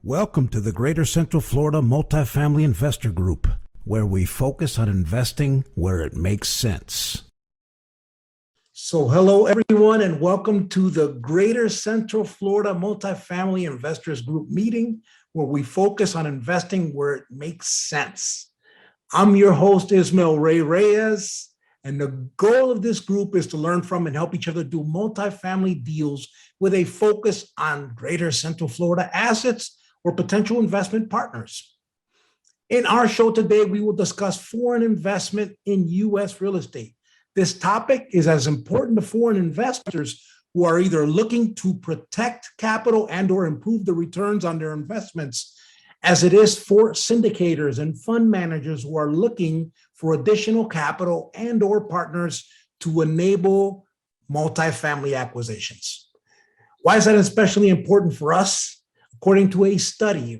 Welcome to the Greater Central Florida Multifamily Investor Group, where we focus on investing where it makes sense. So hello everyone, and welcome to the Greater Central Florida Multifamily Investors Group meeting, where we focus on investing where it makes sense. I'm your host, Ismael Reyes, and the goal of this group is to learn from and help each other do multifamily deals with a focus on Greater Central Florida assets or potential investment partners. In our show today, we will discuss foreign investment in U.S. real estate. This topic is as important to foreign investors who are either looking to protect capital and or improve the returns on their investments as it is for syndicators and fund managers who are looking for additional capital and or partners to enable multifamily acquisitions. Why is that especially important for us? According to a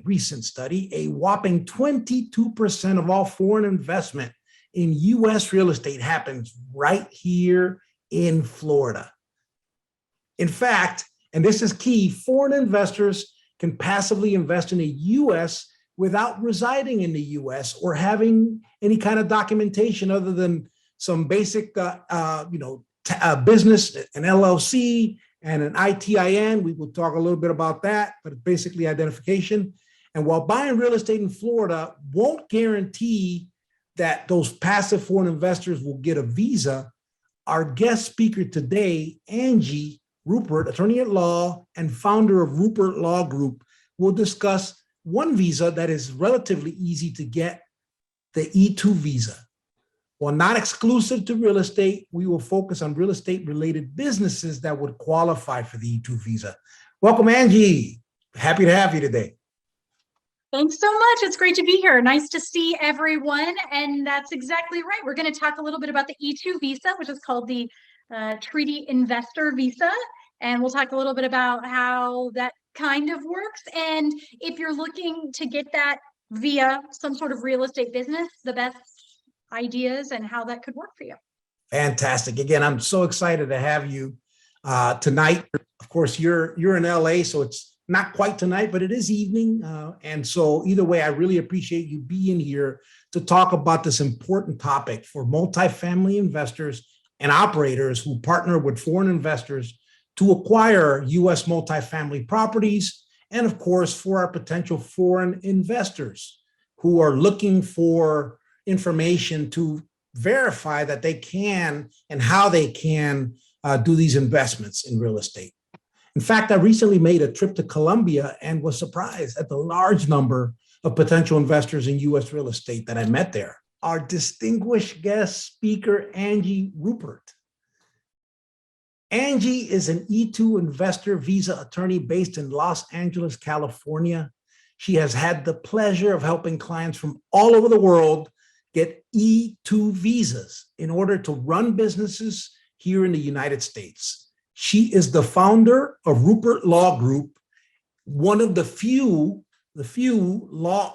recent study, a whopping 22% of all foreign investment in U.S. real estate happens right here in Florida. In fact, and this is key, foreign investors can passively invest in the U.S. without residing in the U.S. or having any kind of documentation other than some basic, business, an LLC, and an ITIN. We will talk a little bit about that, but basically identification. And while buying real estate in Florida won't guarantee that those passive foreign investors will get a visa, our guest speaker today, Angie Rupert, attorney at law and founder of Rupert Law Group, will discuss one visa that is relatively easy to get, the E2 visa. While not exclusive to real estate, we will focus on real estate related businesses that would qualify for the E2 visa. Welcome, Angie. Happy to have you today. Thanks so much. It's great to be here. Nice to see everyone. And that's exactly right. We're going to talk a little bit about the E2 visa, which is called the Treaty Investor Visa. And we'll talk a little bit about how that kind of works. And if you're looking to get that via some sort of real estate business, the best ideas and how that could work for you. Fantastic. Again, I'm so excited to have you tonight. Of course, you're in LA, so it's not quite tonight, but it is evening. And so either way, I really appreciate you being here to talk about this important topic for multifamily investors and operators who partner with foreign investors to acquire U.S. multifamily properties. And of course, for our potential foreign investors who are looking for information to verify that they can and how they can do these investments in real estate. In fact, I recently made a trip to Colombia and was surprised at the large number of potential investors in U.S. real estate that I met there. Our distinguished guest speaker, Angie Rupert. Angie is an E2 investor visa attorney based in Los Angeles, California. She has had the pleasure of helping clients from all over the world get E2 visas in order to run businesses here in the United States. She is the founder of Rupert Law Group, one of the few law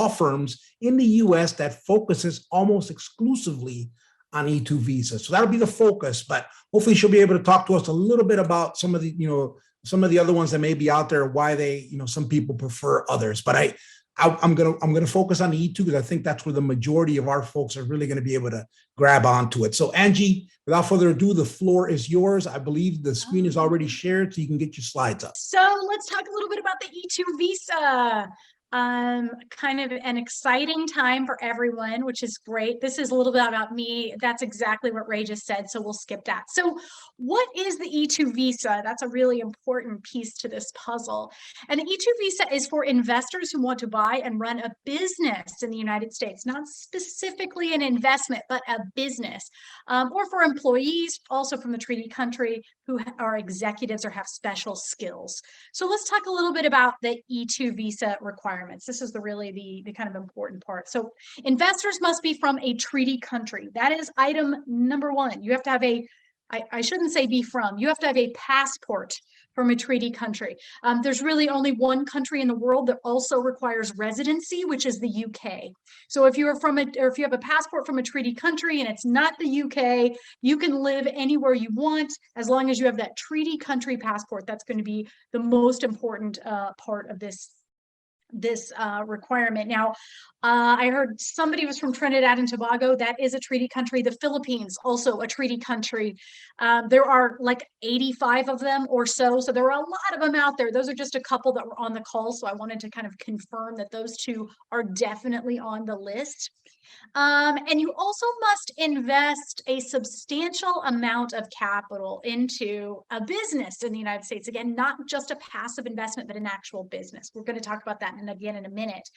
firms in the US that focuses almost exclusively on E2 visas. So that'll be the focus, but hopefully she'll be able to talk to us a little bit about some of the other ones that may be out there, why they, some people prefer others. But I'm gonna focus on the E2 because I think that's where the majority of our folks are really going to be able to grab onto it. So Angie, without further ado, the floor is yours. I believe the screen is already shared, so you can get your slides up. So let's talk a little bit about the E2 visa. Kind of an exciting time for everyone, which is great. This is a little bit about me. That's exactly what Ray just said, so we'll skip that. So what is the E2 visa? That's a really important piece to this puzzle. And the E2 visa is for investors who want to buy and run a business in the United States, not specifically an investment, but a business, or for employees also from the treaty country who are executives or have special skills. So let's talk a little bit about the E2 visa requirements. This is the kind of important part. So investors must be from a treaty country. That is item number one. You have to have I shouldn't say be from, you have to have a passport from a treaty country. There's really only one country in the world that also requires residency, which is the UK. So if you're from or if you have a passport from a treaty country and it's not the UK, you can live anywhere you want as long as you have that treaty country passport. That's going to be the most important part of this requirement. Now, I heard somebody was from Trinidad and Tobago. That is a treaty country. The Philippines, also a treaty country. There are like 85 of them or so. So there are a lot of them out there. Those are just a couple that were on the call. So I wanted to kind of confirm that those two are definitely on the list. And you also must invest a substantial amount of capital into a business in the United States. Again, not just a passive investment, but an actual business. We're going to talk about that again in a minute.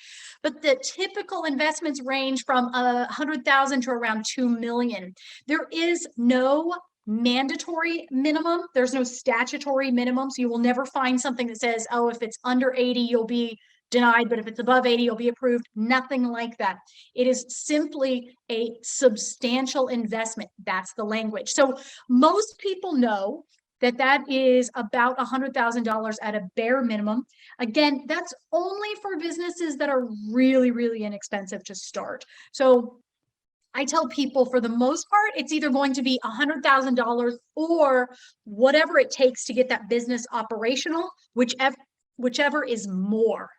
But the typical investments range from 100,000 to around 2 million. There is no mandatory minimum. There's no statutory minimum. So you will never find something that says, oh, if it's under 80, you'll be denied, but if it's above 80, you'll be approved. Nothing like that. It is simply a substantial investment. That's the language. So most people know that that is about $100,000 at a bare minimum. Again, that's only for businesses that are really, really inexpensive to start. So I tell people for the most part, it's either going to be $100,000 or whatever it takes to get that business operational, whichever is more.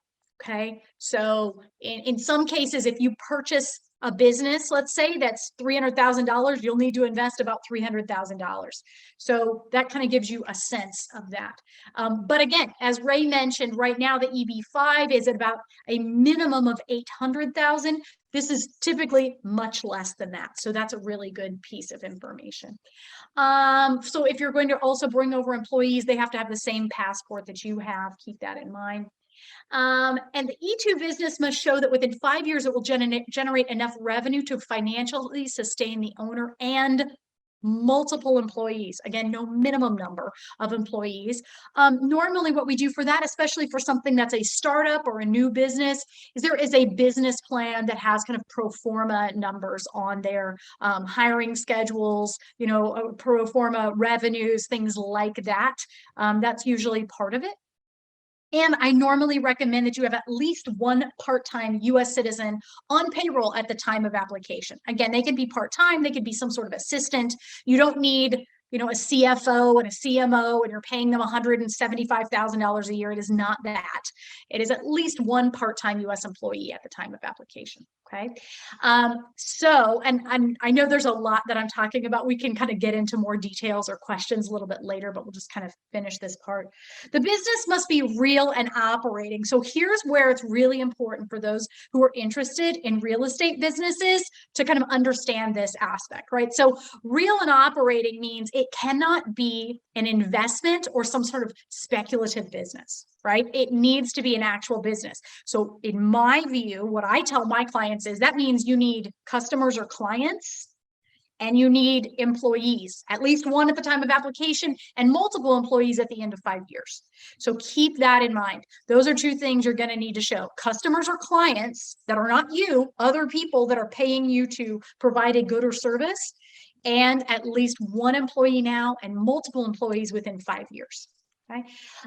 Okay, so in some cases, if you purchase a business, let's say that's $300,000, you'll need to invest about $300,000. So that kind of gives you a sense of that. But again, as Ray mentioned, right now the EB5 is at about a minimum of 800,000. This is typically much less than that. So that's a really good piece of information. So if you're going to also bring over employees, they have to have the same passport that you have. Keep that in mind. And the E2 business must show that within 5 years, it will generate enough revenue to financially sustain the owner and multiple employees. Again, no minimum number of employees. Normally what we do for that, especially for something that's a startup or a new business, is there is a business plan that has kind of pro forma numbers on their hiring schedules, pro forma revenues, things like that. That's usually part of it. And I normally recommend that you have at least one part-time US citizen on payroll at the time of application. Again, they can be part-time, they could be some sort of assistant. You don't need, a CFO and a CMO and you're paying them $175,000 a year. It is not that. It is at least one part-time US employee at the time of application. Okay. So, and I know there's a lot that I'm talking about. We can kind of get into more details or questions a little bit later, but we'll just kind of finish this part. The business must be real and operating. So here's where it's really important for those who are interested in real estate businesses to kind of understand this aspect, right? So real and operating means it cannot be an investment or some sort of speculative business, right? It needs to be an actual business. So in my view, what I tell my clients is that means you need customers or clients and you need employees, at least one at the time of application and multiple employees at the end of 5 years. So keep that in mind. Those are two things you're going to need to show. Customers or clients that are not you, other people that are paying you to provide a good or service, and at least one employee now and multiple employees within 5 years. Okay.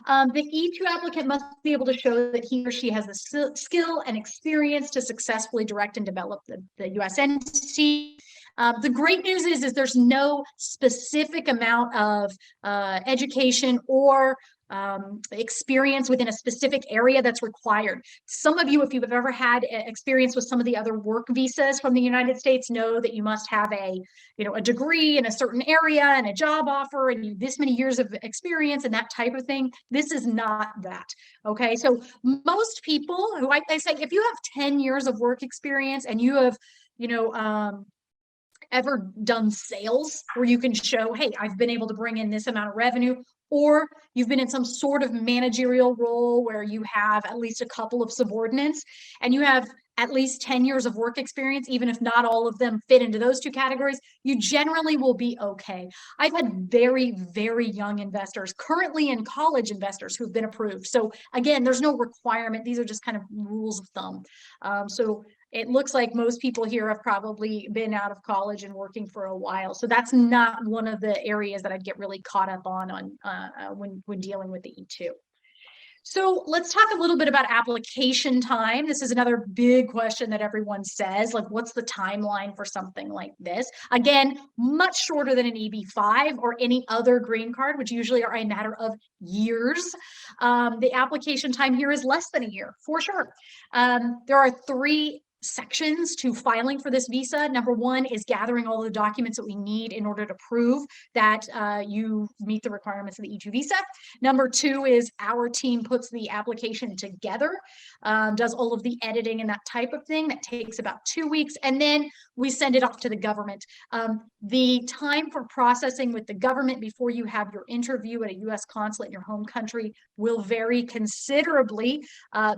The E2 applicant must be able to show that he or she has the skill and experience to successfully direct and develop the U.S. entity. The great news is there's no specific amount of education or experience within a specific area that's required. Some of you, if you've ever had experience with some of the other work visas from the United States, know that you must have a degree in a certain area and a job offer and this many years of experience and that type of thing. This is not that. Okay, so most people who I say, if you have 10 years of work experience and you have, ever done sales where you can show, hey, I've been able to bring in this amount of revenue, or you've been in some sort of managerial role where you have at least a couple of subordinates and you have at least 10 years of work experience, even if not all of them fit into those two categories, you generally will be okay. I've had very, very young investors, currently in college investors, who've been approved. So again, there's no requirement. These are just kind of rules of thumb. So it looks like most people here have probably been out of college and working for a while. So that's not one of the areas that I'd get really caught up on when dealing with the E2. So let's talk a little bit about application time. This is another big question that everyone says, like, what's the timeline for something like this? Again, much shorter than an EB-5 or any other green card, which usually are a matter of years. The application time here is less than a year, for sure. There are 3 sections to filing for this visa. Number 1 is gathering all the documents that we need in order to prove that you meet the requirements of the E2 visa. Number 2 is our team puts the application together, does all of the editing and that type of thing. That takes about 2 weeks, and then we send it off to the government. The time for processing with the government before you have your interview at a U.S. consulate in your home country will vary considerably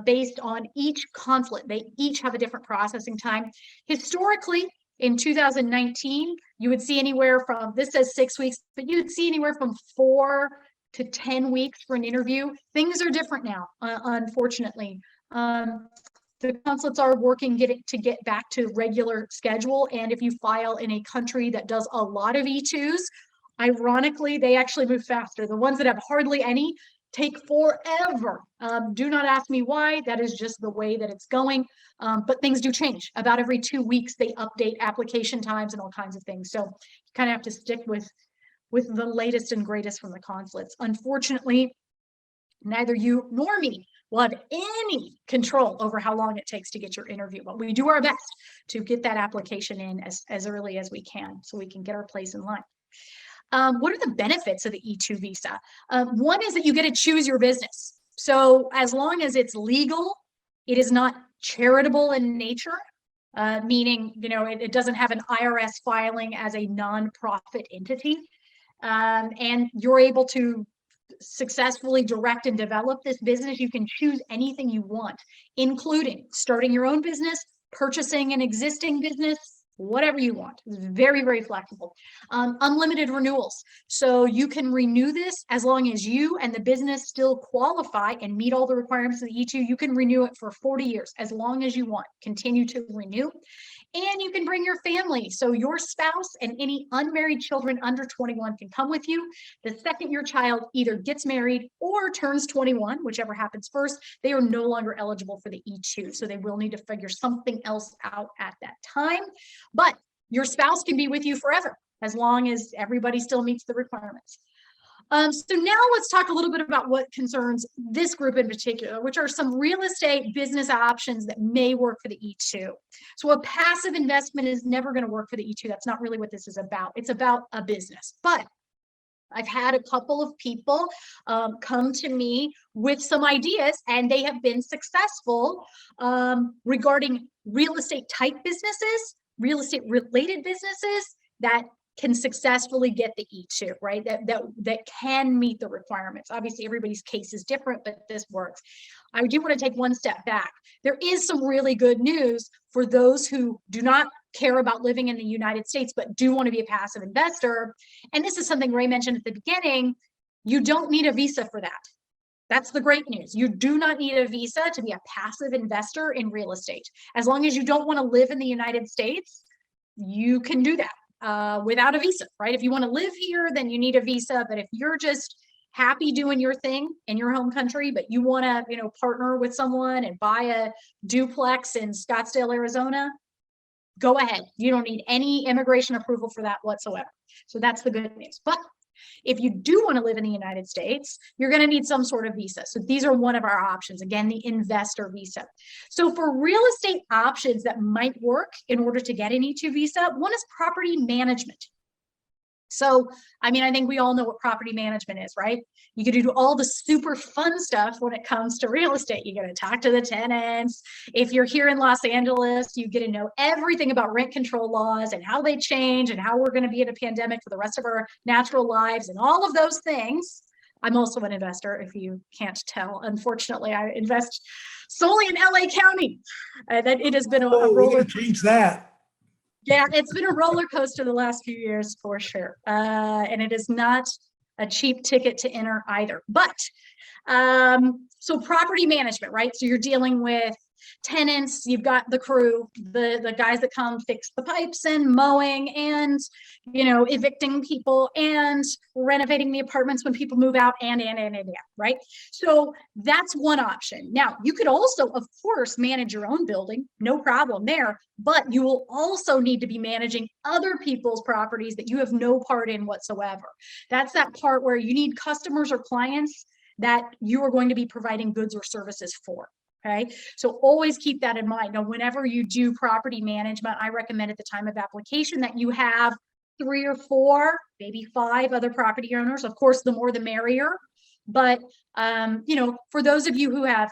based on each consulate. They each have a different processing time. Historically, in 2019, you would see anywhere from, this says 6 weeks, but you would see anywhere from 4 to 10 weeks for an interview. Things are different now, unfortunately. The consulates are working to get back to regular schedule. And if you file in a country that does a lot of E2s, ironically, they actually move faster. The ones that have hardly any take forever. Do not ask me why. That is just the way that it's going. But things do change. About every 2 weeks, they update application times and all kinds of things. So you kind of have to stick with the latest and greatest from the consulates. Unfortunately, neither you nor me will have any control over how long it takes to get your interview, but we do our best to get that application in as early as we can so we can get our place in line. What are the benefits of the E2 visa? One is that you get to choose your business. So as long as it's legal, it is not charitable in nature, meaning, it doesn't have an IRS filing as a nonprofit entity. And you're able to successfully direct and develop this business. You can choose anything you want, including starting your own business, purchasing an existing business, whatever you want. It's very, very flexible. Unlimited renewals. So you can renew this as long as you and the business still qualify and meet all the requirements of the E2. You can renew it for 40 years, as long as you want. Continue to renew. And you can bring your family. So your spouse and any unmarried children under 21 can come with you. The second your child either gets married or turns 21, whichever happens first, they are no longer eligible for the E2. So they will need to figure something else out at that time. But your spouse can be with you forever, as long as everybody still meets the requirements. So now let's talk a little bit about what concerns this group in particular, which are some real estate business options that may work for the E2. So a passive investment is never going to work for the E2. That's not really what this is about. It's about a business. But I've had a couple of people come to me with some ideas, and they have been successful regarding real estate type businesses, real estate related businesses that can successfully get the E2, right? That can meet the requirements. Obviously, everybody's case is different, but this works. I do want to take one step back. There is some really good news for those who do not care about living in the United States, but do want to be a passive investor. And this is something Ray mentioned at the beginning. You don't need a visa for that. That's the great news. You do not need a visa to be a passive investor in real estate. As long as you don't want to live in the United States, you can do that without a visa, right? If you want to live here, then you need a visa. But if you're just happy doing your thing in your home country, but you want to, partner with someone and buy a duplex in Scottsdale, Arizona, go ahead. You don't need any immigration approval for that whatsoever. So that's the good news. But if you do want to live in the United States, you're going to need some sort of visa. So these are one of our options. Again, the investor visa. So for real estate options that might work in order to get an E2 visa, one is property management. So, I think we all know what property management is, right? You get to do all the super fun stuff when it comes to real estate. You get to talk to the tenants. If you're here in Los Angeles, you get to know everything about rent control laws and how they change and how we're going to be in a pandemic for the rest of our natural lives and all of those things. I'm also an investor, if you can't tell. Unfortunately, I invest solely in LA County. That it has been a roller. Change that. Yeah, it's been a roller coaster the last few years for sure. And it is not a cheap ticket to enter either. But so property management, right? So you're dealing with tenants, you've got the crew, the guys that come fix the pipes and mowing and, evicting people and renovating the apartments when people move out and, right? So that's one option. Now, you could also, of course, manage your own building, no problem there, but you will also need to be managing other people's properties that you have no part in whatsoever. That's that part where you need customers or clients that you are going to be providing goods or services for. Okay, so always keep that in mind. Now, whenever you do property management, I recommend at the time of application that you have 3 or 4, maybe 5 other property owners. Of course, the more the merrier. But, for those of you who have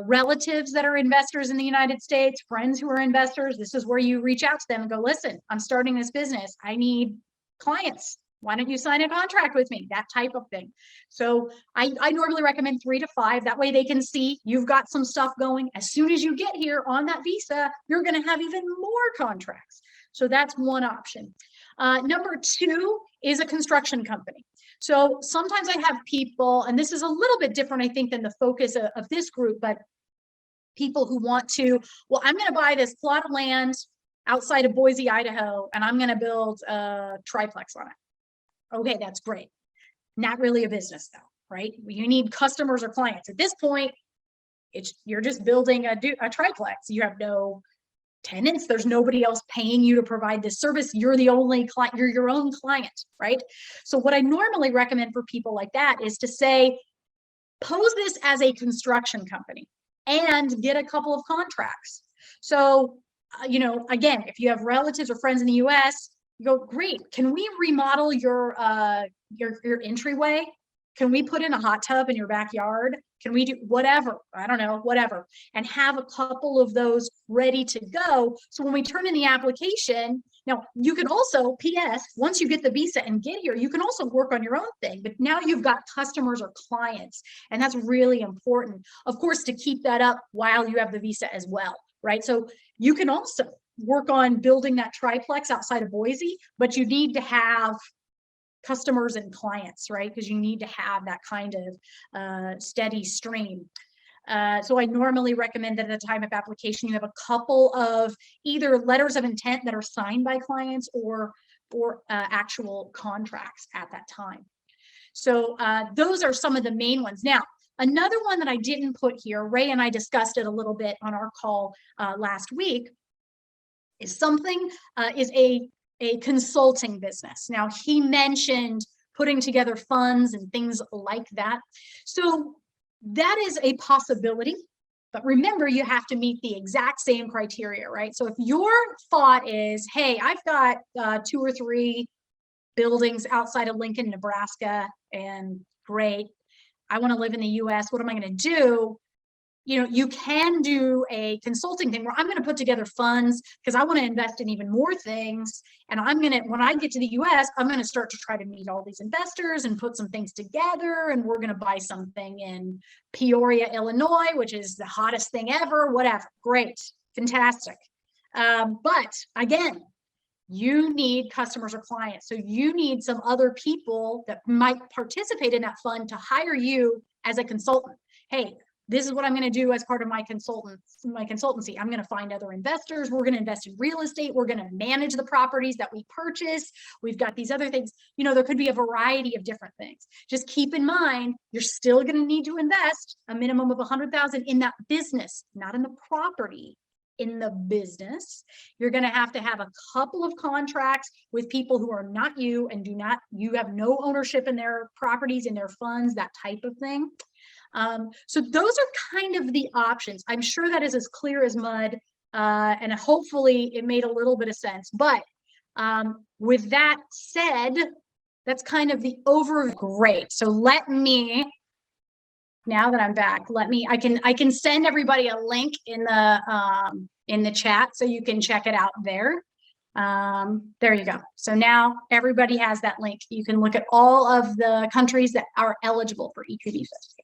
relatives that are investors in the United States, friends who are investors, this is where you reach out to them and go, listen, I'm starting this business. I need clients. Why don't you sign a contract with me? That type of thing. So I normally recommend 3 to 5. That way they can see you've got some stuff going. As soon as you get here on that visa, you're going to have even more contracts. So that's one option. Number 2 is a construction company. So sometimes I have people, and this is a little bit different, I think, than the focus of this group, but people who want to, well, I'm going to buy this plot of land outside of Boise, Idaho, and I'm going to build a triplex on it. Okay, that's great. Not really a business though, right? You need customers or clients. At this point, you're just building a triplex. You have no tenants. There's nobody else paying you to provide this service. You're the only client. You're your own client, right? So what I normally recommend for people like that is to say, pose this as a construction company and get a couple of contracts. So, again, if you have relatives or friends in the US, you go, great. Can we remodel your entryway? Can we put in a hot tub in your backyard? Can we do whatever? I don't know, whatever. And have a couple of those ready to go. So when we turn in the application, now you can also, PS, once you get the visa and get here, you can also work on your own thing. But now you've got customers or clients. And that's really important, of course, to keep that up while you have the visa as well, right? So you can also work on building that triplex outside of Boise, but you need to have customers and clients, right? Because you need to have that kind of steady stream. So I normally recommend that at the time of application, you have a couple of either letters of intent that are signed by clients or actual contracts at that time. So those are some of the main ones. Now, another one that I didn't put here, Ray and I discussed it a little bit on our call last week, is a consulting business. Now, he mentioned putting together funds and things like that. So that is a possibility, but remember, you have to meet the exact same criteria, right? So if your thought is, hey, I've got 2 or 3 buildings outside of Lincoln, Nebraska, and great, I want to live in the US, what am I going to do? You can do a consulting thing where I'm going to put together funds because I want to invest in even more things. And when I get to the US, I'm going to start to try to meet all these investors and put some things together. And we're going to buy something in Peoria, Illinois, which is the hottest thing ever, whatever. Great. Fantastic. But again, you need customers or clients. So you need some other people that might participate in that fund to hire you as a consultant. Hey, this is what I'm going to do as part of my consultancy. I'm going to find other investors. We're going to invest in real estate. We're going to manage the properties that we purchase. We've got these other things. There could be a variety of different things. Just keep in mind, you're still going to need to invest a minimum of $100,000 in that business, not in the property. In the business, you're going to have a couple of contracts with people who are not you and you have no ownership in their properties, in their funds, that type of thing. So those are kind of the options. I'm sure that is as clear as mud, and hopefully it made a little bit of sense. But with that said, that's kind of the overview. Great. So now that I'm back, I can send everybody a link in the chat so you can check it out there. There you go. So now everybody has that link. You can look at all of the countries that are eligible for E2 visas.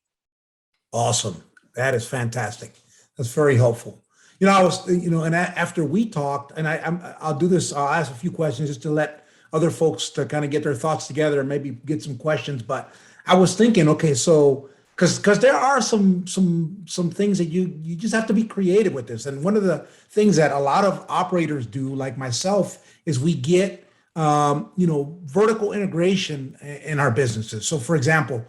Awesome. That is fantastic. That's very helpful. I was, and after we talked, and I'll do this, I'll ask a few questions just to let other folks to kind of get their thoughts together and maybe get some questions. But I was thinking, okay, so because there are some things that you just have to be creative with this. And one of the things that a lot of operators do, like myself, is we get vertical integration in our businesses. So, for example,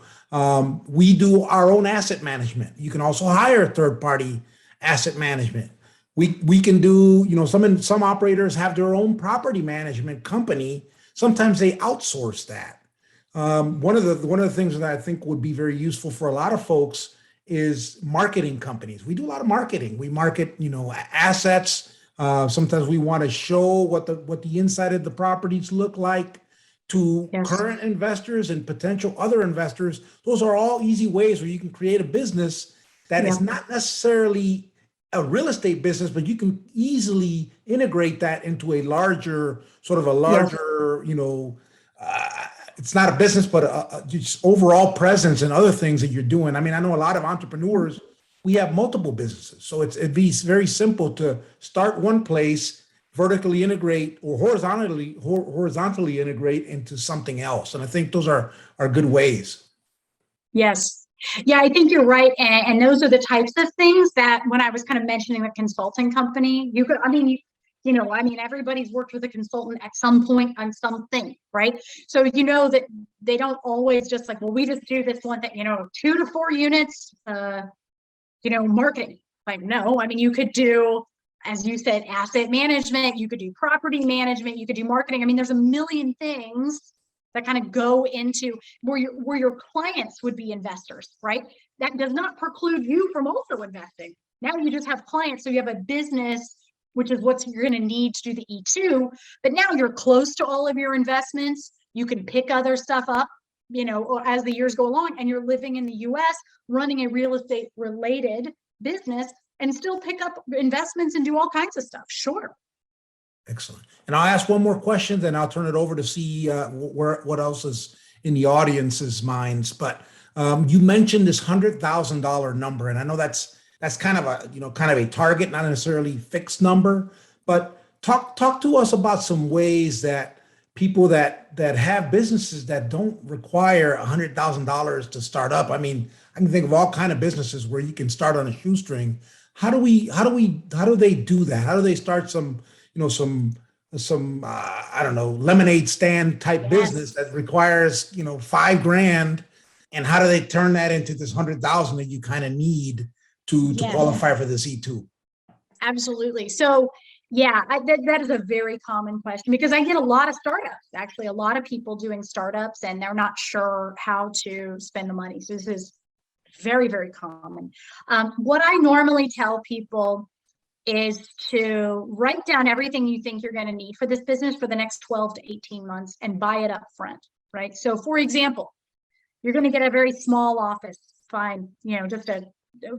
we do our own asset management. You can also hire third party asset management. We can do, some operators have their own property management company. Sometimes they outsource that. One of the things that I think would be very useful for a lot of folks is marketing companies. We do a lot of marketing. We market, assets. Sometimes we want to show what the inside of the properties look like to Yes. current investors and potential other investors. Those are all easy ways where you can create a business that is Yeah. not necessarily a real estate business, but you can easily integrate that into a Yeah. larger, uh, it's not a business, but just overall presence and other things that you're doing. I mean, I know a lot of entrepreneurs, we have multiple businesses. So it'd be very simple to start one place, vertically integrate or horizontally integrate into something else. And I think those are good ways. Yes. Yeah, I think you're right. And those are the types of things that when I was kind of mentioning the consulting company, you could, everybody's worked with a consultant at some point on something, right? So you know that they don't always just like, well, we just do this one thing, 2 to 4 units, marketing. Like, no, you could do, as you said, asset management, you could do property management, you could do marketing. There's a million things that kind of go into where your clients would be investors, right? That does not preclude you from also investing. Now you just have clients, so you have a business, which is what you're going to need to do the E2. But now you're close to all of your investments. You can pick other stuff up, as the years go along, and you're living in the U.S. running a real estate related business and still pick up investments and do all kinds of stuff. Sure. Excellent. And I'll ask one more question, then I'll turn it over to see what else is in the audience's minds. But you mentioned this $100,000 number, and I know that's kind of a target, not necessarily fixed number. But talk to us about some ways that people that have businesses that don't require $100,000 to start up. I can think of all kind of businesses where you can start on a shoestring. How do they do that? How do they start some I don't know, lemonade stand type business that requires $5,000, and how do they turn that into this 100,000 that you kind of need to Yes. qualify for this E2? Absolutely. So yeah, that is a very common question because I get a lot of startups, actually a lot of people doing startups, and they're not sure how to spend the money. So this is very, very common. What I normally tell people is to write down everything you think you're going to need for this business for the next 12 to 18 months and buy it up front, right? So for example, you're going to get a very small office, fine, just a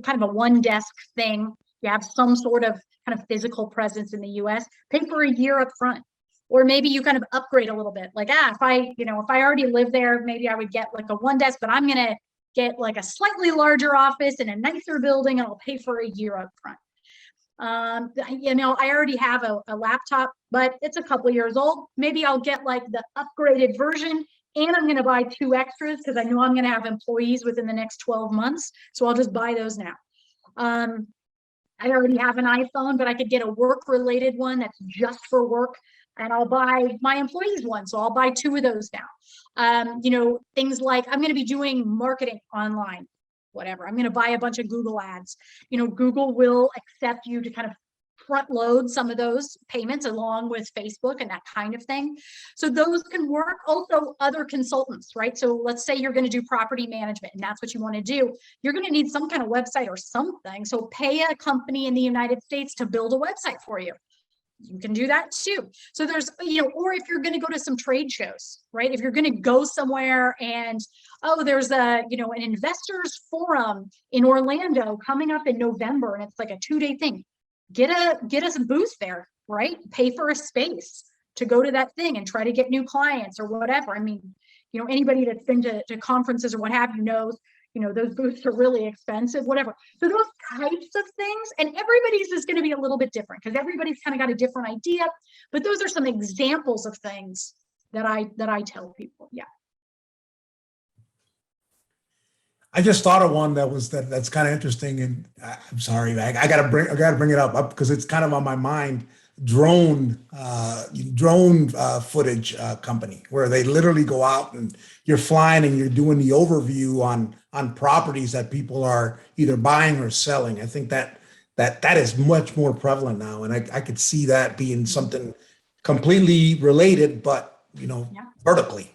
kind of a one desk thing. You have some sort of kind of physical presence in the US, pay for a year up front. Or maybe you kind of upgrade a little bit. Like, if I already live there, maybe I would get like a one desk, but I'm going to get like a slightly larger office in a nicer building and I'll pay for a year up front. I already have a laptop, but it's a couple years old. Maybe I'll get like the upgraded version and I'm going to buy 2 extras because I know I'm going to have employees within the next 12 months. So I'll just buy those now. I already have an iPhone, but I could get a work related one that's just for work, and I'll buy my employees one. So I'll buy 2 of those now. Things like I'm going to be doing marketing online. Whatever. I'm going to buy a bunch of Google ads. Google will accept you to kind of front load some of those payments along with Facebook and that kind of thing. So those can work. Also, other consultants, right? So let's say you're going to do property management and that's what you want to do. You're going to need some kind of website or something. So pay a company in the United States to build a website for you. You can do that too. So there's, or if you're going to go to some trade shows, right? If you're going to go somewhere and, there's an investors forum in Orlando coming up in November, and it's like a 2-day thing. Get us a booth there, right? Pay for a space to go to that thing and try to get new clients or whatever. Anybody that's been to conferences or what have you knows, those booths are really expensive, whatever. So those types of things, and everybody's is going to be a little bit different because everybody's kind of got a different idea, but those are some examples of things that I tell people. Yeah. I just thought of one that's kind of interesting, and I'm sorry, I gotta bring it up because it's kind of on my mind. Drone footage company where they literally go out and you're flying and you're doing the overview on properties that people are either buying or selling. I think that is much more prevalent now, and I could see that being something completely related, but Yeah. vertically.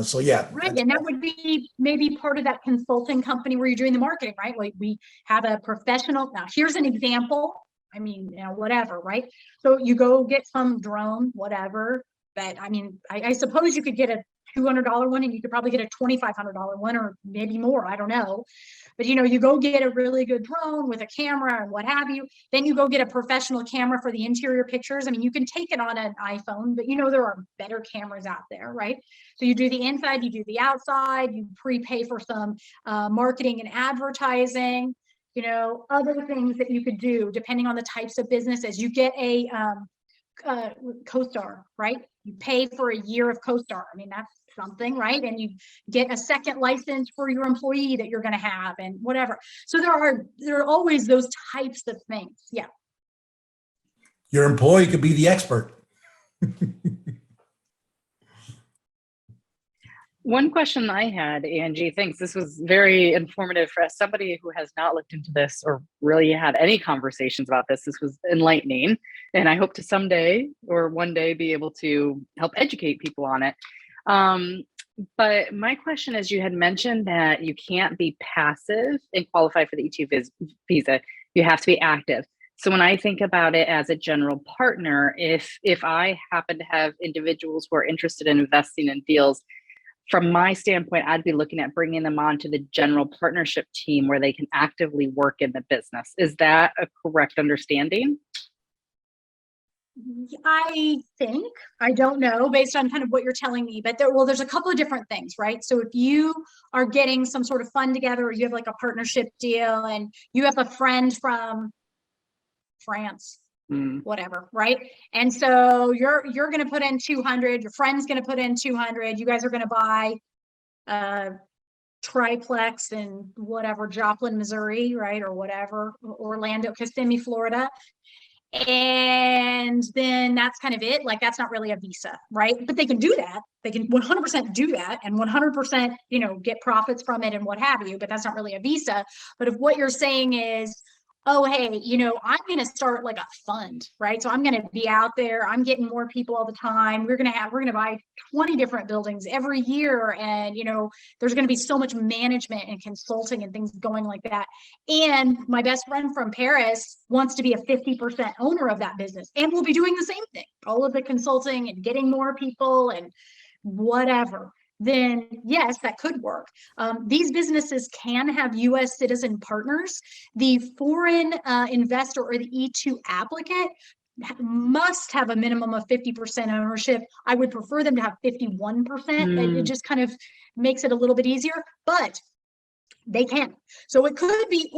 So yeah, Right. And that would be maybe part of that consulting company where you're doing the marketing, right? Like we have a professional. Now, here's an example. I mean, whatever, right? So you go get some drone, whatever. But I mean, I suppose you could get a $200 one and you could probably get a $2,500 one or maybe more. I don't know. But you go get a really good drone with a camera and what have you. Then you go get a professional camera for the interior pictures. I mean, you can take it on an iPhone, but there are better cameras out there, right? So you do the inside, you do the outside, you prepay for some marketing and advertising, other things that you could do depending on the types of businesses. You get a co-star, right? You pay for a year of co-star. I mean, that's something, right? And you get a second license for your employee that you're going to have and whatever. So there are always those types of things. Yeah. your employee could be the expert. One question I had, Angie, thanks. This was very informative for us. Somebody who has not looked into this or really had any conversations about this. This was enlightening. And I hope to someday or one day be able to help educate people on it. But my question is, you had mentioned that you can't be passive and qualify for the E2 visa. You have to be active. So when I think about it as a general partner, if I happen to have individuals who are interested in investing in deals, from my standpoint, I'd be looking at bringing them onto the general partnership team where they can actively work in the business. Is that a correct understanding? I think, I don't know, based on kind of what you're telling me, but there's a couple of different things, right? So if you are getting some sort of fund together, or you have like a partnership deal and you have a friend from France, whatever, right? And so you're going to put in 200, your friend's going to put in 200, you guys are going to buy a triplex in whatever, Joplin, Missouri, right? Or whatever, Orlando, Kissimmee, Florida. And then that's kind of it. Like, that's not really a visa, right? But they can do that. They can 100% do that and 100%, get profits from it and what have you, but that's not really a visa. But if what you're saying is, oh, hey, I'm going to start like a fund, right? So I'm going to be out there. I'm getting more people all the time. We're going to buy 20 different buildings every year. And, there's going to be so much management and consulting and things going like that. And my best friend from Paris wants to be a 50% owner of that business. And we'll be doing the same thing, all of the consulting and getting more people and whatever. Then yes, that could work. These businesses can have U.S. citizen partners. The foreign investor or the E2 applicant must have a minimum of 50% ownership. I would prefer them to have 51%. It just kind of makes it a little bit easier, but they can. So it could be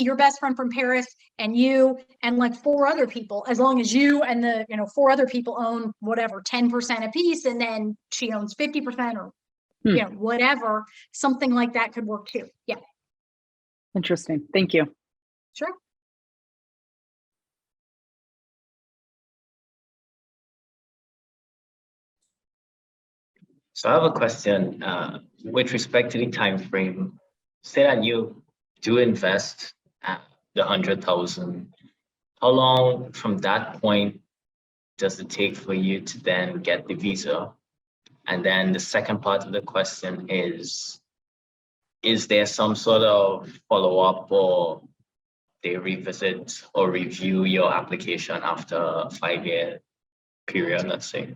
your best friend from Paris and you and like 4 other people, as long as you and the 4 other people own whatever 10% a piece, and then she owns 50% or whatever. Something like that could work too. Yeah. Interesting. Thank you. Sure. So I have a question with respect to the time frame. Say that you do invest the 100,000. How long from that point does it take for you to then get the visa? And then the second part of the question is there some sort of follow-up, or they revisit or review your application after a 5-year period, let's say?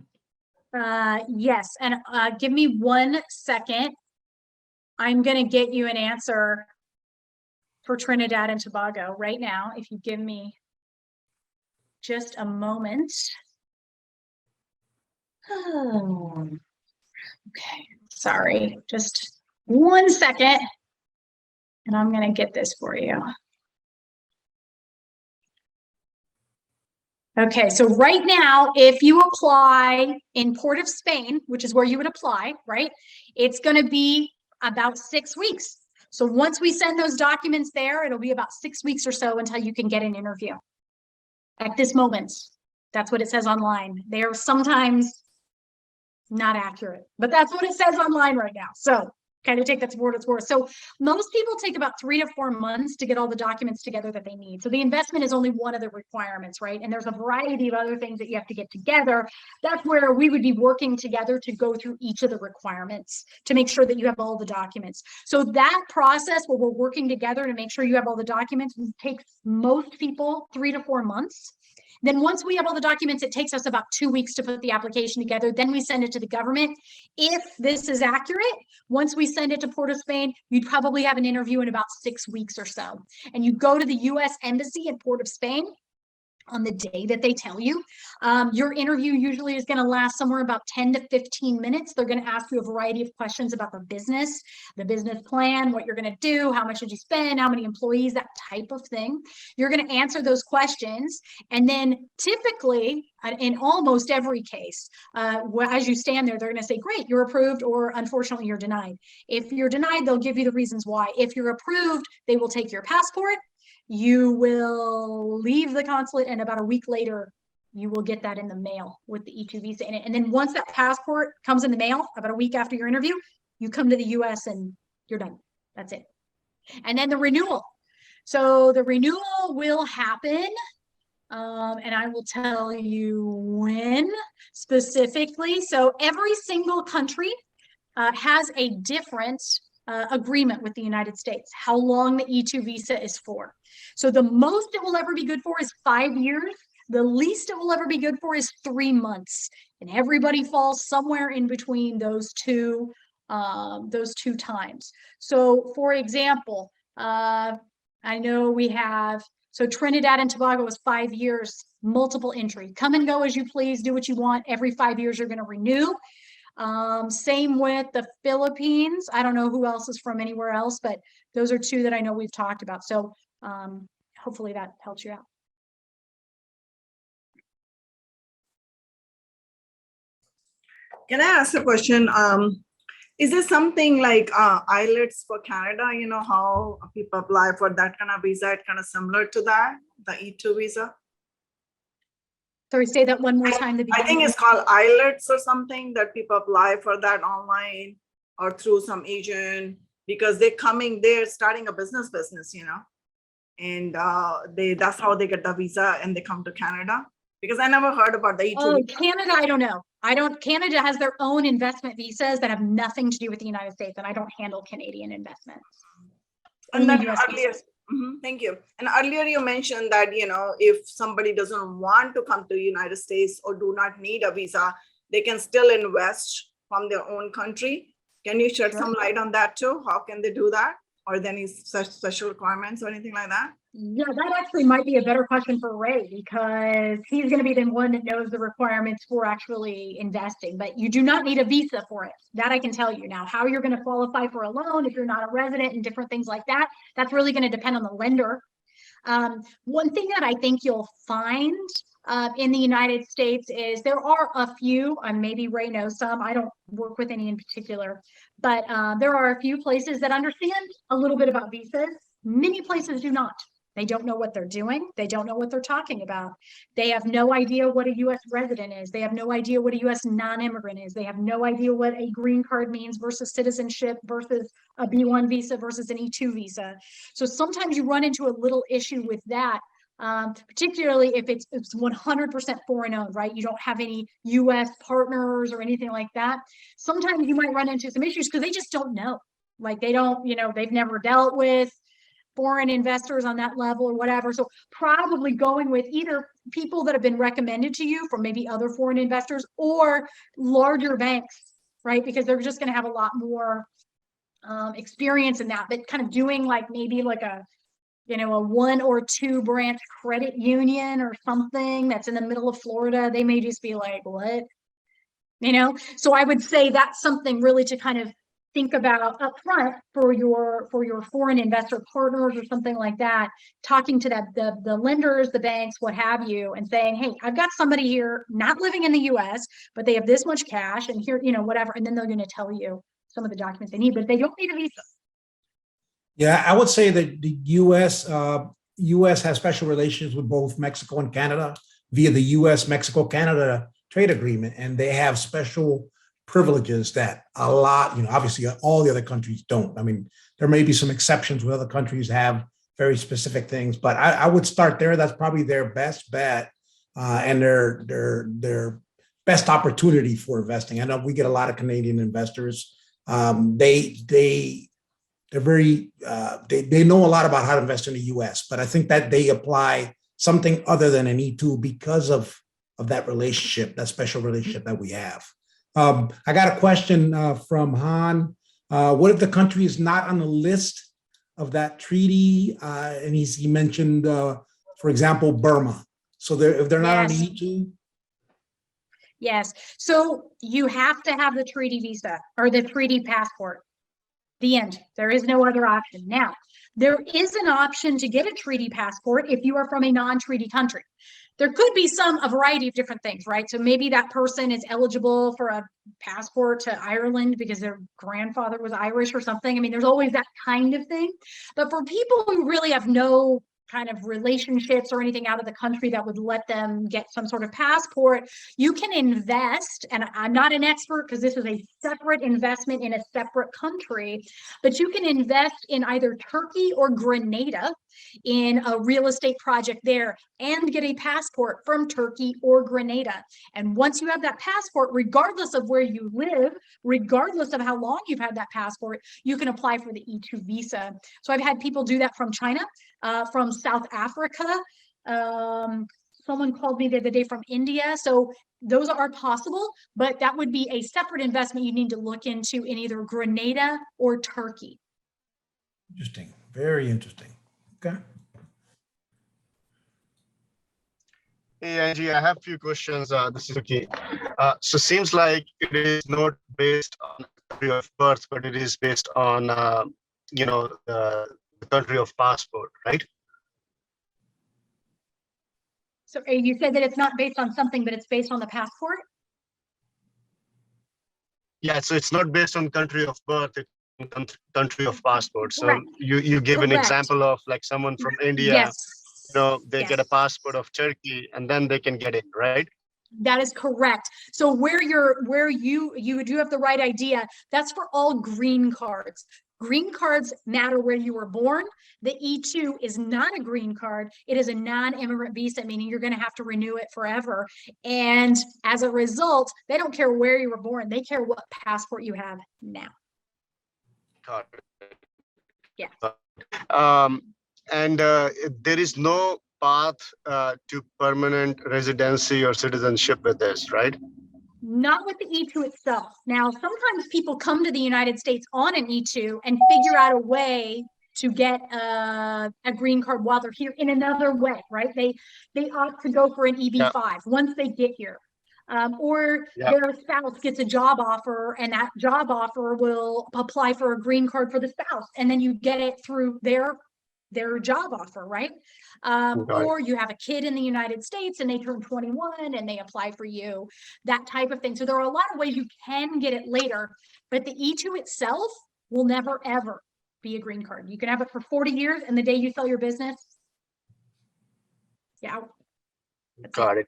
Yes. And give me 1 second. I'm going to get you an answer for Trinidad and Tobago right now. If you give me just a moment. Oh, okay. Sorry. Just 1 second. And I'm going to get this for you. Okay, so right now, if you apply in Port of Spain, which is where you would apply, right? It's going to be about 6 weeks. So once we send those documents there, it'll be about 6 weeks or so until you can get an interview. At this moment, that's what it says online. They are sometimes not accurate, but that's what it says online right now. So kind of take that for what it's worth. So most people take about 3 to 4 months to get all the documents together that they need. So the investment is only one of the requirements, right? And there's a variety of other things that you have to get together. That's where we would be working together to go through each of the requirements to make sure that you have all the documents. So that process where we're working together to make sure you have all the documents takes most people 3 to 4 months. Then once we have all the documents, it takes us about 2 weeks to put the application together. Then we send it to the government. If this is accurate, once we send it to Port of Spain, you'd probably have an interview in about 6 weeks or so. And you go to the US Embassy in Port of Spain on the day that they tell you. Your interview usually is going to last somewhere about 10 to 15 minutes. They're going to ask you a variety of questions about the business plan, what you're going to do, how much did you spend, how many employees, that type of thing. You're going to answer those questions. And then typically, in almost every case, as you stand there, they're going to say, great, you're approved, or unfortunately, you're denied. If you're denied, they'll give you the reasons why. If you're approved, they will take your passport. You will leave the consulate, and about a week later, you will get that in the mail with the E2 visa in it. And then once that passport comes in the mail, about a week after your interview, you come to the US and you're done. That's it. And then the renewal. So the renewal will happen, and I will tell you when specifically. So every single country has a different agreement with the United States, how long the E2 visa is for. So the most it will ever be good for is 5 years. The least it will ever be good for is 3 months. And everybody falls somewhere in between those two times. So for example, I know we have, so Trinidad and Tobago is 5 years, multiple entry. Come and go as you please, do what you want. Every 5 years you're going to renew. Same with the Philippines. I don't know who else is from anywhere else, but those are two that I know we've talked about. So hopefully that helps you out. Can I ask a question? Is there something like IELTS for Canada? You know how people apply for that kind of visa? It's kind of similar to that, the E2 visa. Sorry, say that one more time. I think it's called IELTS or something, that people apply for that online or through some agent, because they're starting a business, you know, and that's how they get the visa and they come to Canada. Because I never heard about the E2. Oh, Canada, I don't know. Canada has their own investment visas that have nothing to do with the United States, and I don't handle Canadian investments. And then earlier, thank you. And earlier you mentioned that, you know, if somebody doesn't want to come to the United States or do not need a visa, they can still invest from their own country. Can you shed some light on that too? How can they do that? Or any such special requirements or anything like that? Yeah, that actually might be a better question for Ray, because he's going to be the one that knows the requirements for actually investing. But you do not need a visa for it. That I can tell you. Now, how you're going to qualify for a loan if you're not a resident and different things like that, that's really going to depend on the lender. One thing that I think you'll find in the United States is there are a few, and maybe Ray knows some, I don't work with any in particular, but there are a few places that understand a little bit about visas. Many places do not. They don't know what they're doing. They don't know what they're talking about. They have no idea what a U.S. resident is. They have no idea what a U.S. non-immigrant is. They have no idea what a green card means versus citizenship versus a B1 visa versus an E2 visa. So sometimes you run into a little issue with that, particularly if it's 100% foreign owned, right? You don't have any U.S. partners or anything like that. Sometimes you might run into some issues because they just don't know. Like they don't, you know, they've never dealt with foreign investors on that level or whatever. So probably going with either people that have been recommended to you from maybe other foreign investors or larger banks, right? Because they're just going to have a lot more experience in that. But kind of doing like maybe like a 1 or 2 branch credit union or something that's in the middle of Florida, they may just be like, what? So I would say that's something really to kind of think about up front for your foreign investor partners or something like that, talking to the lenders, the banks, what have you, and saying, hey, I've got somebody here not living in the US, but they have this much cash and here, whatever. And then they're going to tell you some of the documents they need, but they don't need a visa. Yeah, I would say that the U.S. has special relations with both Mexico and Canada via the U.S. Mexico-Canada trade agreement, and they have special privileges that a lot, obviously all the other countries don't. I mean, there may be some exceptions where other countries have very specific things, but I would start there. That's probably their best bet and their best opportunity for investing. I know we get a lot of Canadian investors. They're very they know a lot about how to invest in the U.S., but I think that they apply something other than an E2 because of that relationship, that special relationship that we have. I got a question from Han. What if the country is not on the list of that treaty? And he mentioned, for example, Burma. So if they're not on the E2? Yes. So you have to have the treaty visa or the treaty passport. The end. There is no other option. Now, there is an option to get a treaty passport if you are from a non-treaty country. There could be a variety of different things, right? So maybe that person is eligible for a passport to Ireland because their grandfather was Irish or something. I mean, there's always that kind of thing. But for people who really have no kind of relationships or anything out of the country that would let them get some sort of passport, you can invest, and I'm not an expert because this is a separate investment in a separate country, but you can invest in either Turkey or Grenada in a real estate project there and get a passport from Turkey or Grenada. And once you have that passport, regardless of where you live, regardless of how long you've had that passport, you can apply for the E2 visa. So I've had people do that from China, from South Africa. Someone called me the other day from India. So those are possible, but that would be a separate investment you need to look into in either Grenada or Turkey. Interesting. Very interesting. Okay. Hey, Angie, I have a few questions. This is okay. So seems like it is not based on country of birth, but it is based on, the country of passport, right? So you said that it's not based on something, but it's based on the passport? Yeah, so it's not based on country of birth, it's country of passport. So Correct. you give an Correct. example of like someone from India, Yes. they Yes. get a passport of Turkey and then they can get it, right? That is correct. So where you do have the right idea, that's for all green cards. Green cards matter where you were born. The E2 is not a green card. It is a non-immigrant visa, meaning you're going to have to renew it forever. And as a result, they don't care where you were born. They care what passport you have now. Got it. Yeah. And there is no path to permanent residency or citizenship with this, right? Not with the E2 itself. Now, sometimes people come to the United States on an E2 and figure out a way to get a green card while they're here in another way, right? They opt to go for an EB5 once they get here. Or their spouse gets a job offer and that job offer will apply for a green card for the spouse. And then you get it through their job offer, right? Or you have a kid in the United States and they turn 21 and they apply for you, that type of thing. So there are a lot of ways you can get it later, but the E2 itself will never, ever be a green card. You can have it for 40 years and the day you sell your business, Got it.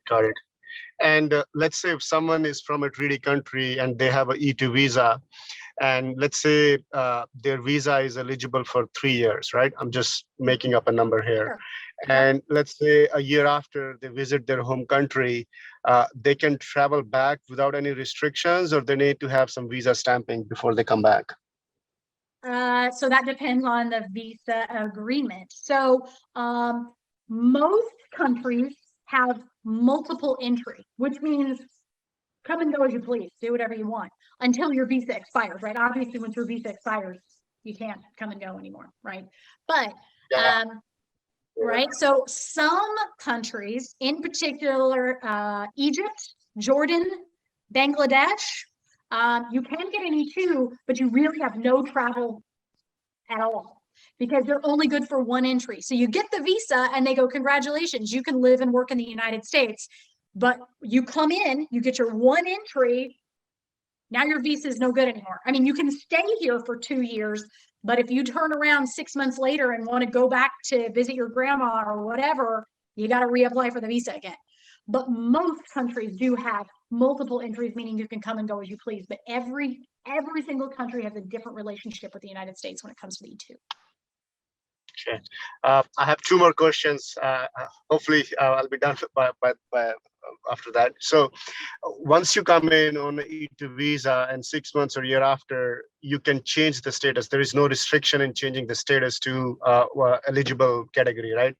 And let's say if someone is from a treaty country and they have an E2 visa, and let's say their visa is eligible for 3 years, right? I'm just making up a number here. Sure. And let's say a year after they visit their home country, they can travel back without any restrictions, or they need to have some visa stamping before they come back? So that depends on the visa agreement. So most countries have multiple entry, which means come and go as you please, do whatever you want until your visa expires, right? Obviously, once your visa expires, you can't come and go anymore, right? But right, so some countries, in particular, Egypt, Jordan, Bangladesh, you can get an E2, but you really have no travel at all because they're only good for one entry. So you get the visa and they go, congratulations, you can live and work in the United States, but you come in, you get your one entry, now your visa is no good anymore. I mean, you can stay here for 2 years, But if you turn around 6 months later and want to go back to visit your grandma or whatever, you got to reapply for the visa again. But most countries do have multiple entries, meaning you can come and go as you please. But every single country has a different relationship with the United States when it comes to the E2. Okay. I have two more questions. Hopefully, I'll be done by after that. So, once you come in on an E2 visa and 6 months or year after, you can change the status. There is no restriction in changing the status to eligible category, right?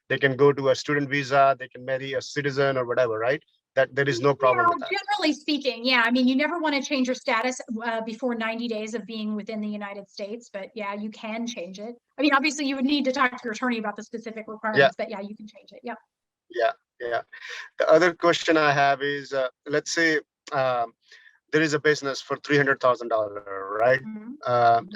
They can go to a student visa, they can marry a citizen or whatever, right? That there is no problem with that. Generally speaking, yeah. I mean, you never want to change your status before 90 days of being within the United States, but yeah, you can change it. I mean, obviously you would need to talk to your attorney about the specific requirements, but yeah, you can change it. Yeah. Yeah. The other question I have is, let's say there is a business for $300,000, right?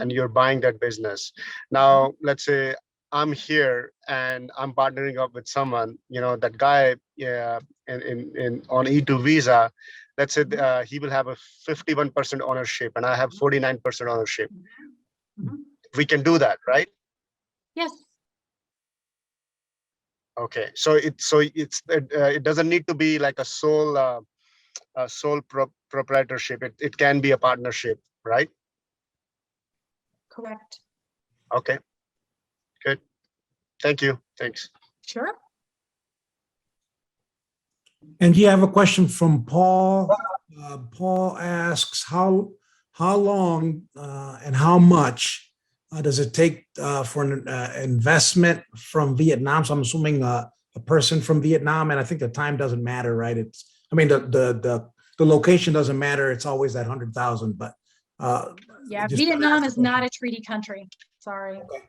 And you're buying that business. Now, let's say I'm here and I'm partnering up with someone, that guy, on E2 visa, let's say he will have a 51% ownership and I have 49% ownership. We can do that, right? Yes. Okay, so it doesn't need to be like a sole proprietorship. It can be a partnership, right? Correct. Okay, good. Thank you. Thanks. Sure. And you have a question from Paul. Paul asks, how long and how much does it take for an investment from Vietnam? So I'm assuming a person from Vietnam, and I think the time doesn't matter, right? The location doesn't matter. It's always that 100,000, but yeah, Vietnam is not a treaty country. Sorry. Okay.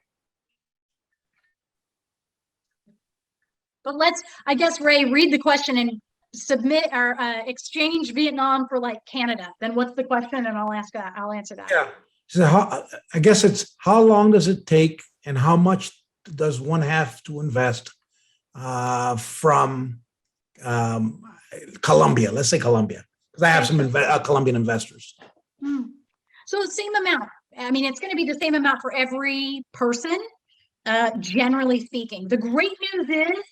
But I guess, Ray, read the question and submit or exchange Vietnam for like Canada. Then what's the question? And I'll answer that. Yeah. So I guess it's how long does it take and how much does one have to invest from Colombia? Let's say Colombia, because I have some Colombian investors. So the same amount. I mean, it's going to be the same amount for every person, generally speaking. The great news is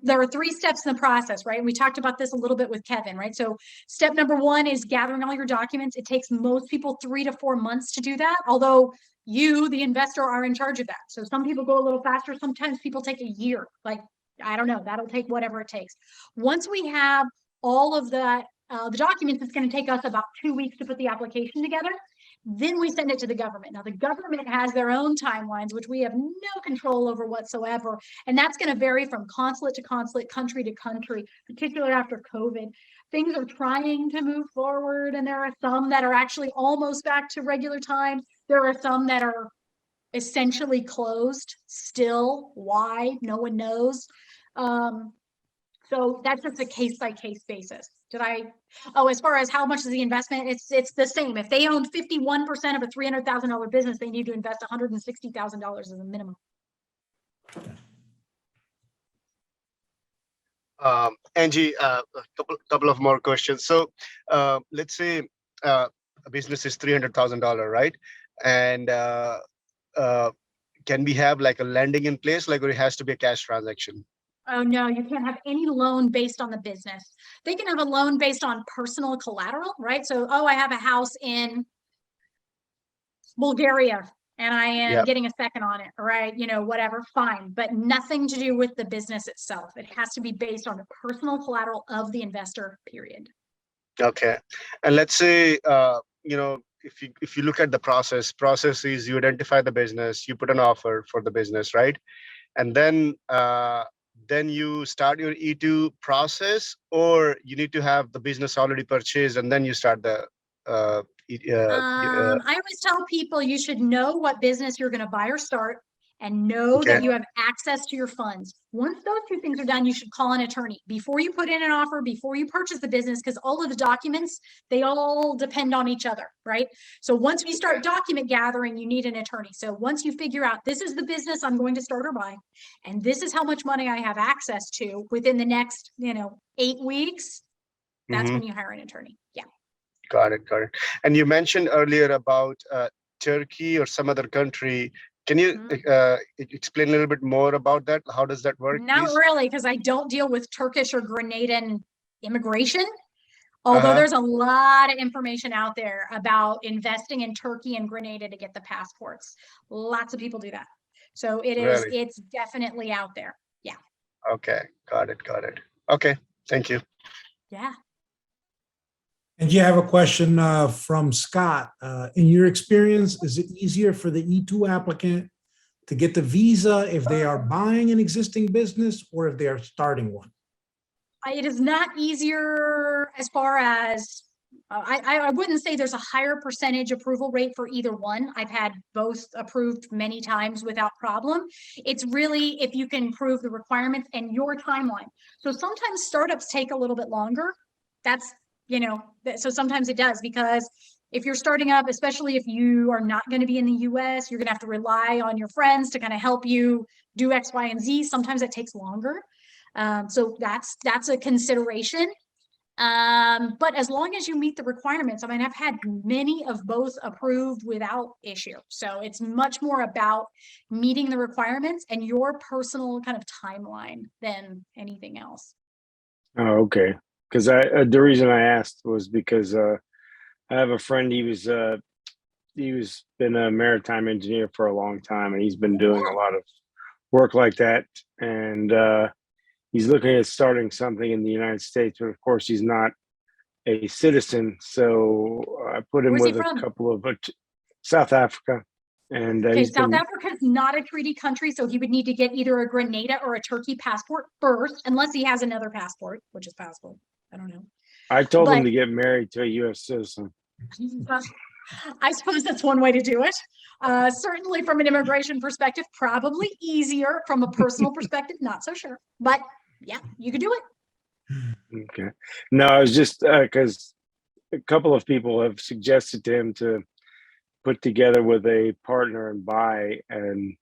there are 3 steps in the process, right? And we talked about this a little bit with Kevin, right? So step number 1 is gathering all your documents. It takes most people 3 to 4 months to do that, although you, the investor, are in charge of that. So some people go a little faster. Sometimes people take a year. Like, I don't know, that'll take whatever it takes. Once we have all of the documents, it's going to take us about 2 weeks to put the application together. Then we send it to the government. Now, the government has their own timelines, which we have no control over whatsoever. And that's going to vary from consulate to consulate, country to country, particularly after COVID. Things are trying to move forward, and there are some that are actually almost back to regular time. There are some that are essentially closed still. Why? No one knows. So that's just a case-by-case basis. As far as how much is the investment, it's the same. If they own 51% of a $300,000 business, they need to invest $160,000 as a minimum. Angie, a couple of more questions. So let's say a business is $300,000, right? And can we have like a lending in place, like, or it has to be a cash transaction? Oh, no, you can't have any loan based on the business. They can have a loan based on personal collateral, right? So, I have a house in Bulgaria and I am getting a second on it, right? Whatever, fine, but nothing to do with the business itself. It has to be based on the personal collateral of the investor, period. Okay. And let's say, if you look at the process is you identify the business, you put an offer for the business, right? And then you start your E2 process, or you need to have the business already purchased and then you start the I always tell people you should know what business you're going to buy or start, and know that you have access to your funds. Once those 2 things are done, you should call an attorney before you put in an offer, before you purchase the business, because all of the documents, they all depend on each other, right? So once we start document gathering, you need an attorney. So once you figure out this is the business I'm going to start or buy, and this is how much money I have access to within the next, 8 weeks, that's when you hire an attorney. Yeah. Got it. And you mentioned earlier about Turkey or some other country. Can you explain a little bit more about that? How does that work? Not please? really, because I don't deal with Turkish or Grenadian immigration. Although there's a lot of information out there about investing in Turkey and Grenada to get the passports. Lots of people do that. So Really? it's definitely out there. Yeah. Okay, got it. Okay, thank you. Yeah. And you have a question from Scott. In your experience, is it easier for the E2 applicant to get the visa if they are buying an existing business or if they are starting one? It is not easier as far as I wouldn't say there's a higher percentage approval rate for either one. I've had both approved many times without problem. It's really if you can prove the requirements and your timeline. So sometimes startups take a little bit longer. That's, so sometimes it does, because if you're starting up, especially if you are not going to be in the US, you're going to have to rely on your friends to kind of help you do X, Y, and Z. Sometimes it takes longer. So that's a consideration. But as long as you meet the requirements, I mean, I've had many of both approved without issue. So it's much more about meeting the requirements and your personal kind of timeline than anything else. Oh, okay. Because the reason I asked was because I have a friend. He was been a maritime engineer for a long time, and he's been doing a lot of work like that. And he's looking at starting something in the United States, but of course he's not a citizen. So I put him Where's he with a from? couple of South Africa. And Okay, he's South been, Africa is not a treaty country, so he would need to get either a Grenada or a Turkey passport first, unless he has another passport, which is possible. I don't know. I told him But- to get married to a U.S. citizen. I suppose that's one way to do it. Certainly from an immigration perspective, probably easier. From a personal perspective, not so sure. But yeah, you could do it. Okay. No, I was just because a couple of people have suggested to him to put together with a partner and buy an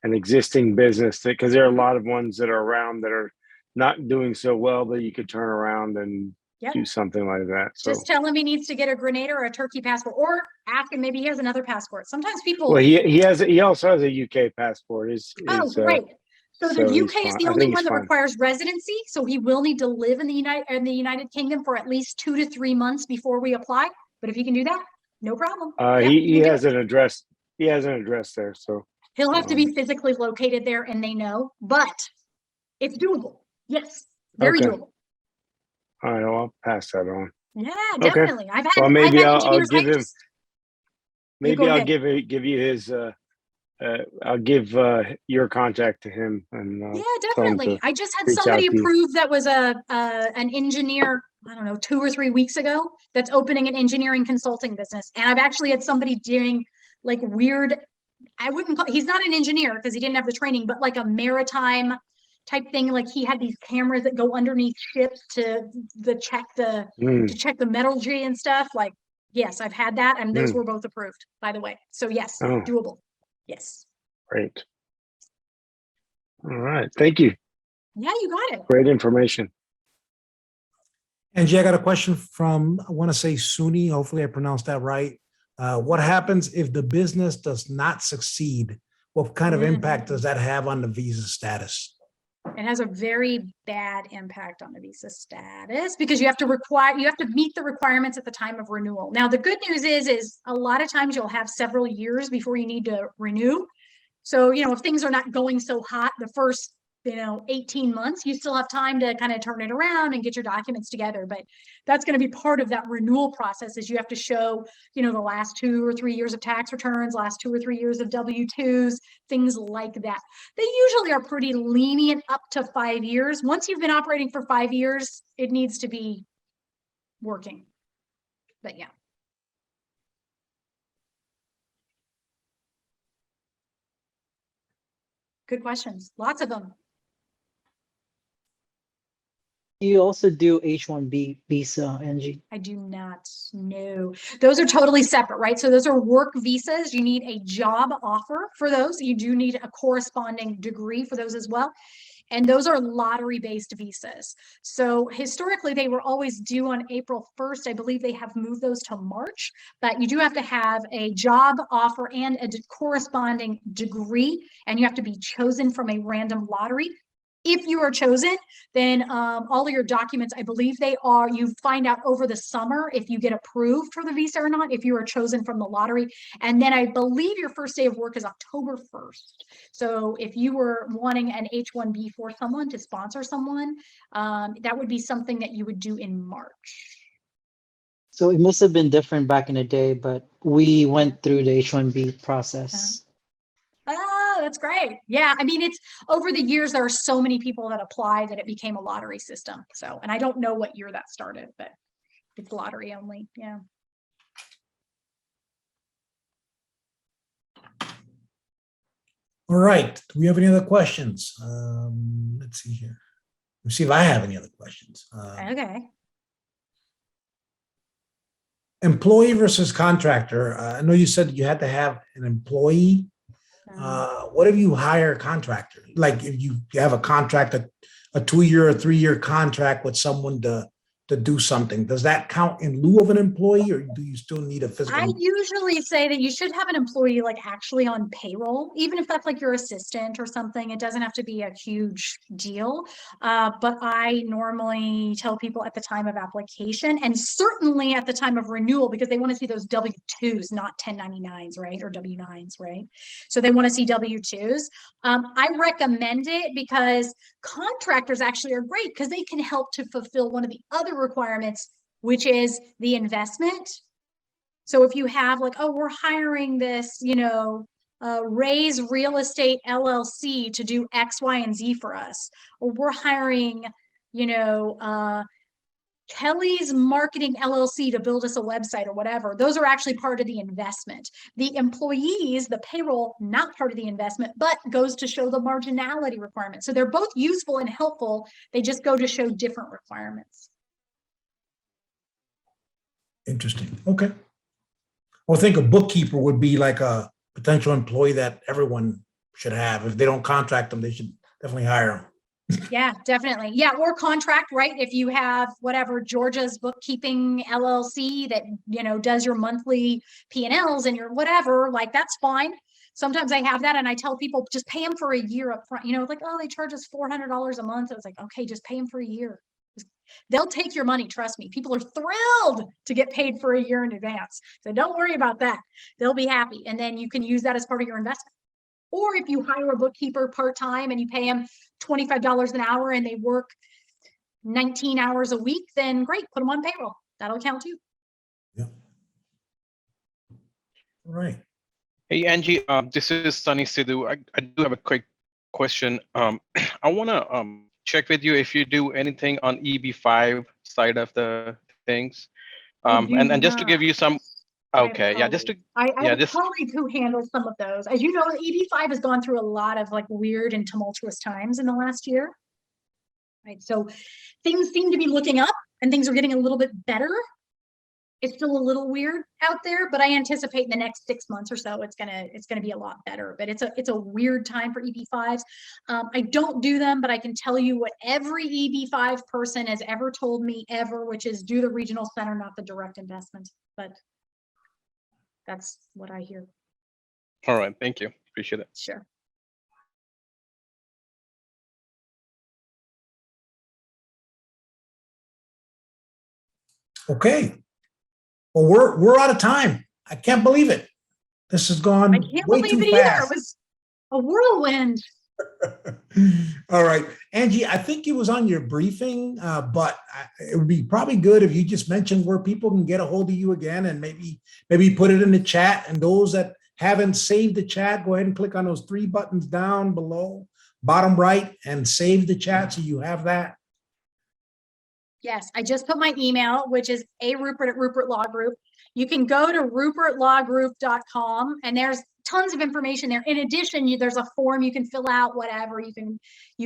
existing business, because there are a lot of ones that are around that are not doing so well that you could turn around and Yep. do something like that. So Just tell him he needs to get a Grenada or a Turkey passport, or ask him maybe he has another passport. Sometimes people. well, he also has a UK passport. Oh, great. So the so he's UK is fine. the I only think one he's that fine. requires residency. So he will need to live in the United Kingdom for at least 2 to 3 months before we apply. But if he can do that, no problem. Yep, He can do has it. an address. He has an address there. So He'll have to be physically located there, and they know, but it's doable. Yes, very Okay. doable. all right, I'll pass that on. Yeah, Okay. definitely. I've had. Well, maybe I've had I'll engineers give like him. this. Maybe go I'll ahead. give you his. I'll give your contact to him, and Yeah, tell him definitely. to I just had reach somebody out to you. approved that was an engineer, I don't know, 2 or 3 weeks ago, that's opening an engineering consulting business. And I've actually had somebody doing like weird, I wouldn't call, he's not an engineer because he didn't have the training, but like a maritime type thing. Like he had these cameras that go underneath ships to check the metallurgy and stuff. Like, yes, I've had that. And those were both approved, by the way. So yes, Oh. doable. Yes. Great. All right. Thank you. Yeah, you got it. Great information. Angie, I got a question from, I want to say Suni, hopefully I pronounced that right. What happens if the business does not succeed? What kind of impact does that have on the visa status? It has a very bad impact on the visa status because you have to meet the requirements at the time of renewal. Now, the good news is a lot of times you'll have several years before you need to renew. So, if things are not going so hot, the first, 18 months, you still have time to kind of turn it around and get your documents together. But that's going to be part of that renewal process is you have to show, the last 2 or 3 years of tax returns, last 2 or 3 years of W-2s, things like that. They usually are pretty lenient up to 5 years. Once you've been operating for 5 years, it needs to be working. But yeah. Good questions. Lots of them. You also do H-1B visa, Angie? I do not know. Those are totally separate, right? So those are work visas. You need a job offer for those. You do need a corresponding degree for those as well. And those are lottery-based visas. So historically, they were always due on April 1st. I believe they have moved those to March, but you do have to have a job offer and a corresponding degree, and you have to be chosen from a random lottery. If you are chosen, then all of your documents, I believe you find out over the summer if you get approved for the visa or not, if you are chosen from the lottery. And then I believe your first day of work is October 1st. So if you were wanting an H-1B for someone to sponsor someone, that would be something that you would do in March. So it must have been different back in the day, but we went through the H-1B process. Oh, that's great. Yeah, I mean, it's over the years, there are so many people that apply that it became a lottery system. So, and I don't know what year that started, but it's lottery only. Yeah. All right. Do we have any other questions? Let's see here. Let's see if I have any other questions. Okay. Employee versus contractor. I know you said you had to have an employee. What if you hire a contractor? Like if you have a contract, a 2-year or 3-year contract with someone to do something, does that count in lieu of an employee, or do you still need a physical? I usually say that you should have an employee like actually on payroll, even if that's like your assistant or something. It doesn't have to be a huge deal. But I normally tell people at the time of application and certainly at the time of renewal, because they want to see those W-2s, not 1099s, right? Or W-9s, right? So they want to see W-2s. I recommend it because contractors actually are great because they can help to fulfill one of the other requirements, which is the investment. So if you have like, oh, we're hiring this, Reyes Real Estate LLC to do X, Y, and Z for us, or we're hiring, Kelly's Marketing LLC to build us a website or whatever. Those are actually part of the investment. The employees, the payroll, not part of the investment, but goes to show the marginality requirement. So they're both useful and helpful. They just go to show different requirements. Interesting. Okay. Well, I think a bookkeeper would be like a potential employee that everyone should have. If they don't contract them, they should definitely hire them. Yeah, definitely. Yeah, or contract, right? If you have whatever Georgia's Bookkeeping LLC that, does your monthly P&Ls and your whatever, like that's fine. Sometimes I have that and I tell people just pay them for a year up front, like, oh, they charge us $400 a month. I was like, okay, just pay them for a year. They'll take your money. Trust me. People are thrilled to get paid for a year in advance. So don't worry about that. They'll be happy. And then you can use that as part of your investment. Or if you hire a bookkeeper part-time and you pay them $25 an hour and they work 19 hours a week, then great, put them on payroll. That'll count too. Yeah. All right. Hey, Angie, this is Sunny Sidhu. I do have a quick question. I want to check with you if you do anything on EB5 side of the things. And just to give you some, okay, yeah, just to, I yeah, have a just, colleague who handles some of those. As you know, EB5 has gone through a lot of like weird and tumultuous times in the last year. Right. So things seem to be looking up and things are getting a little bit better. It's still a little weird out there, but I anticipate in the next 6 months or so, it's gonna be a lot better. But it's a weird time for EB5s. I don't do them, but I can tell you what every EB5 person has ever told me ever, which is do the regional center, not the direct investment. But that's what I hear. all right, thank you. Appreciate it. Sure. Okay. Well, we're out of time. I can't believe it. This has gone I can't way believe too it either. fast. It was a whirlwind. All right, Angie, I think it was on your briefing, but it would be probably good if you just mentioned where people can get a hold of you again, and maybe put it in the chat. And those that haven't saved the chat, go ahead and click on those 3 buttons down below, bottom right, and save the chat so you have that. Yes, I just put my email, which is arupert@Rupert Law Group. You can go to rupertlawgroup.com and there's tons of information there. In addition, there's a form you can fill out, whatever. You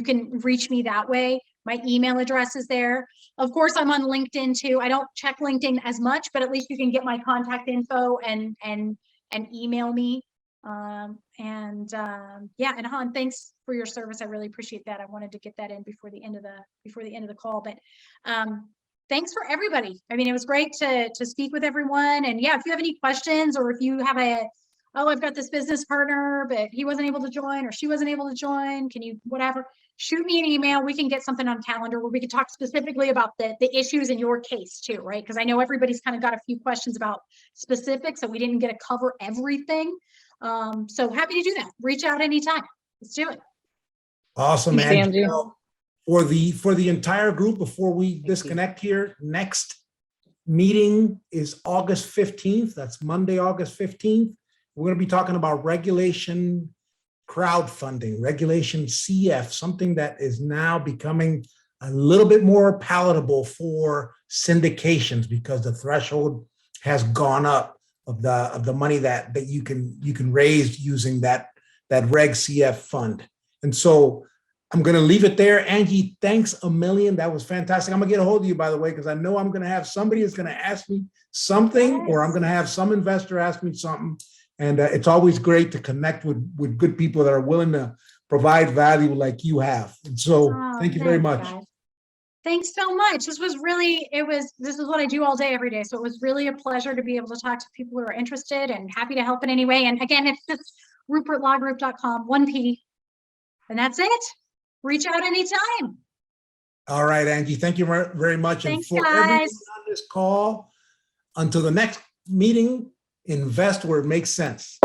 can reach me that way. My email address is there. Of course, I'm on LinkedIn too. I don't check LinkedIn as much, but at least you can get my contact info and email me. Yeah, and Han, thanks for your service. I really appreciate that. I wanted to get that in before the end of the call, but thanks for everybody. I mean, it was great to speak with everyone. And yeah, if you have any questions, or if you have I've got this business partner, but he wasn't able to join or she wasn't able to join, can you, whatever, shoot me an email. We can get something on calendar where we can talk specifically about the issues in your case too, right? Because I know everybody's kind of got a few questions about specifics, so we didn't get to cover everything. So happy to do that. Reach out anytime. Let's do it. Awesome, Thanks, Angie. Angie. Well, for the entire group, before we disconnect here, next meeting is August 15th. That's Monday, August 15th. We're going to be talking about regulation crowdfunding, regulation CF, something that is now becoming a little bit more palatable for syndications because the threshold has gone up of the money that you can raise using that Reg CF fund. And so I'm going to leave it there. Angie, thanks a million. That was fantastic. I'm going to get a hold of you, by the way, because I know I'm going to have somebody that's going to ask me something, or I'm going to have some investor ask me something. And it's always great to connect with good people that are willing to provide value like you have. And so thank you very much. Guys. Thanks so much. This is what I do all day, every day. So it was really a pleasure to be able to talk to people who are interested, and happy to help in any way. And again, it's just rupertlawgroup.com, 1P. And that's it. Reach out anytime. All right, Angie, thank you very much. Thanks, and for everyone guys. on this call, until the next meeting, invest where it makes sense.